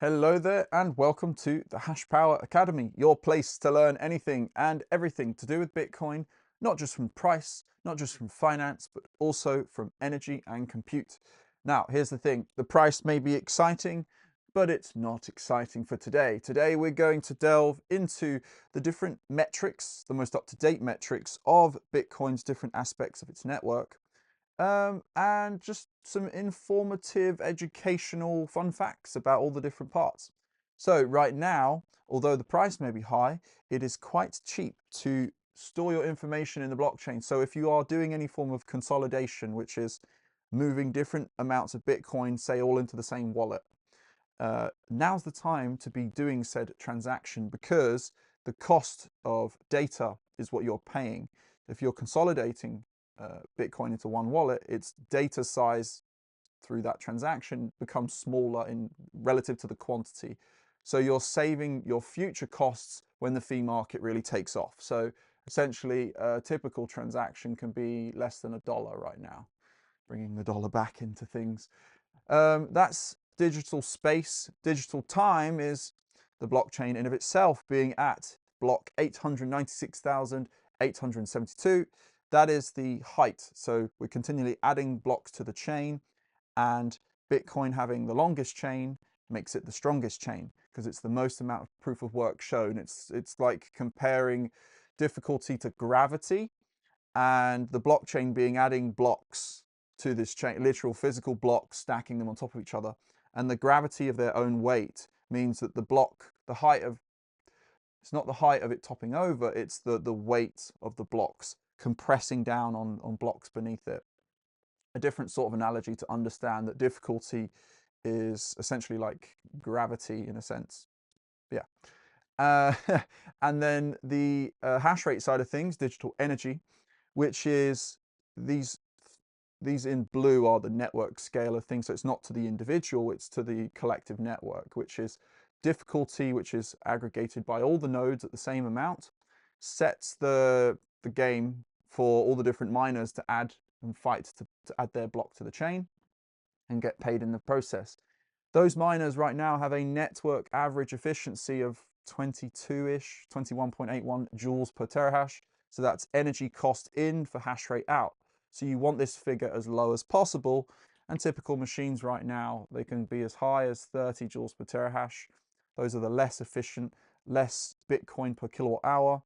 Hello there and welcome to the Hashpower Academy, your place to learn anything and everything to do with Bitcoin, not just from price, not just from finance, but also from energy and compute. Now, here's the thing, the price may be exciting, but it's not exciting for today. Today, we're going to delve into the different metrics, the most up-to-date metrics of Bitcoin's different aspects of its network, and just some informative, educational, fun facts about all the different parts. So right now, although the price may be high, it is quite cheap to store your information in the blockchain. So if you are doing any form of consolidation, which is moving different amounts of Bitcoin, say all into the same wallet, now's the time to be doing said transaction because the cost of data is what you're paying. If you're consolidating Bitcoin into one wallet, its data size through that transaction becomes smaller in relative to the quantity. So you're saving your future costs when the fee market really takes off. So essentially, a typical transaction can be less than $1 right now, bringing the dollar back into things. That's digital space. Digital time is the blockchain in of itself being at block 896,872. That is the height. So we're continually adding blocks to the chain, and Bitcoin having the longest chain makes it the strongest chain because it's the most amount of proof of work shown. It's like comparing difficulty to gravity, and the blockchain being adding blocks to this chain, literal physical blocks, stacking them on top of each other. And the gravity of their own weight means that the block, the height of, it's not the height of it topping over, it's the weight of the blocks compressing down on blocks beneath it. A different sort of analogy to understand that difficulty is essentially like gravity in a sense. Yeah. And then the hash rate side of things, digital energy, which is these in blue are the network scale of things. So it's not to the individual, it's to the collective network, which is difficulty, which is aggregated by all the nodes at the same amount, sets the game for all the different miners to add and fight to add their block to the chain and get paid in the process. Those miners right now have a network average efficiency of 22-ish, 21.81 joules per terahash. So that's energy cost in for hash rate out. So you want this figure as low as possible. And typical machines right now, they can be as high as 30 joules per terahash. Those are the less efficient, less Bitcoin per kilowatt hour.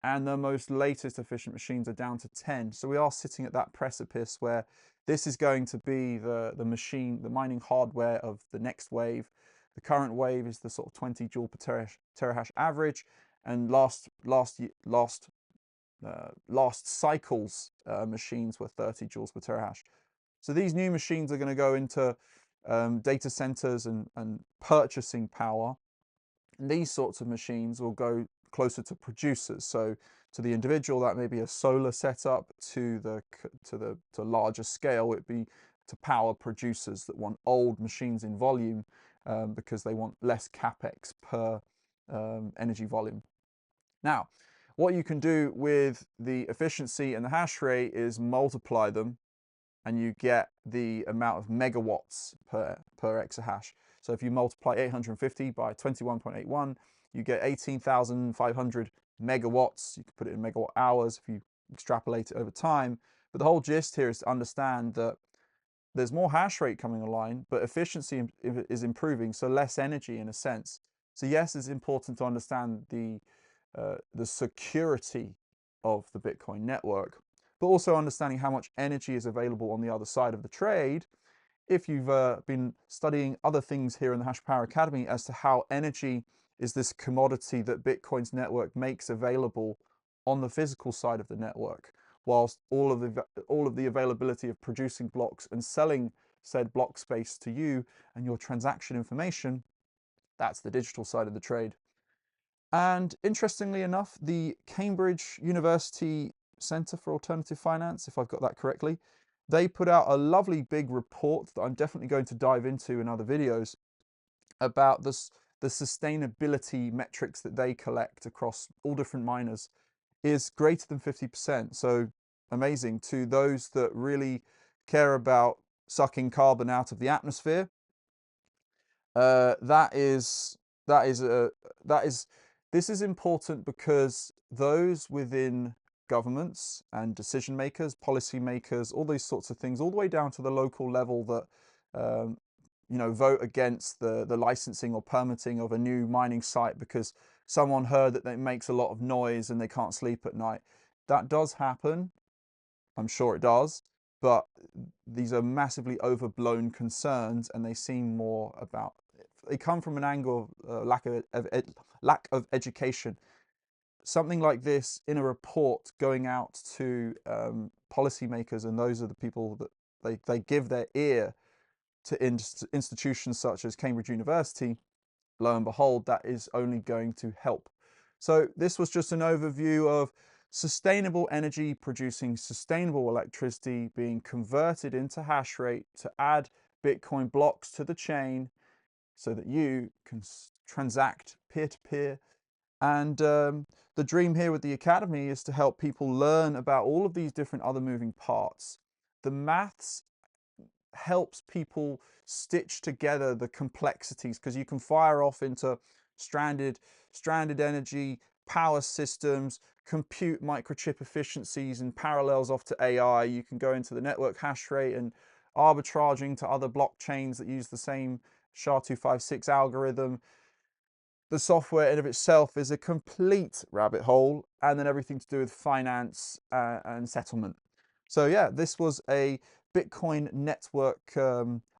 And the most latest efficient machines are down to 10. So we are sitting at that precipice where this is going to be the machine, the mining hardware of the next wave. The current wave is the sort of 20 joule per terahash average, and last cycle's machines were 30 joules per terahash. So these new machines are going to go into data centers and purchasing power. And these sorts of machines will go closer to producers. So to the individual, that may be a solar setup. To larger scale, it'd be to power producers that want old machines in volume because they want less capex per energy volume. Now, what you can do with the efficiency and the hash rate is multiply them, and you get the amount of megawatts per exahash. So if you multiply 850 by 21.81, you get 18,500 megawatts. You can put it in megawatt hours if you extrapolate it over time. But the whole gist here is to understand that there's more hash rate coming online, but efficiency is improving, so less energy in a sense. So yes, it's important to understand the security of the Bitcoin network, but also understanding how much energy is available on the other side of the trade. If you've been studying other things here in the Hashpower Academy as to how energy is this commodity that Bitcoin's network makes available on the physical side of the network, whilst all of the availability of producing blocks and selling said block space to you and your transaction information, that's the digital side of the trade. And interestingly enough, the Cambridge University Centre for Alternative Finance, if I've got that correctly, they put out a lovely big report that I'm definitely going to dive into in other videos about the sustainability metrics that they collect across all different miners is greater than 50%. So amazing to those that really care about sucking carbon out of the atmosphere. That is that is a that is this is important because those within governments and decision makers, policy makers, all these sorts of things, all the way down to the local level that um, vote against the licensing or permitting of a new mining site because someone heard that it makes a lot of noise and they can't sleep at night. That does happen. I'm sure it does, but these are massively overblown concerns, and they seem more about. They come from an angle of lack of education. Something like this in a report going out to policymakers, and those are the people that they give their ear to institutions such as Cambridge University. Lo and behold, that is only going to help. So this was just an overview of sustainable energy producing sustainable electricity being converted into hash rate to add Bitcoin blocks to the chain so that you can transact peer-to-peer. And the dream here with the Academy is to help people learn about all of these different other moving parts. The maths helps people stitch together the complexities because you can fire off into stranded energy, power systems, compute microchip efficiencies and parallels off to AI. You can go into the network hash rate and arbitraging to other blockchains that use the same SHA-256 algorithm. The software in and of itself is a complete rabbit hole, and then everything to do with finance and settlement. So yeah, this was a Bitcoin network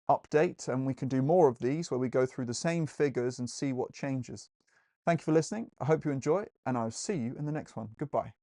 update, and we can do more of these where we go through the same figures and see what changes. Thank you for listening. I hope you enjoy, and I'll see you in the next one. Goodbye.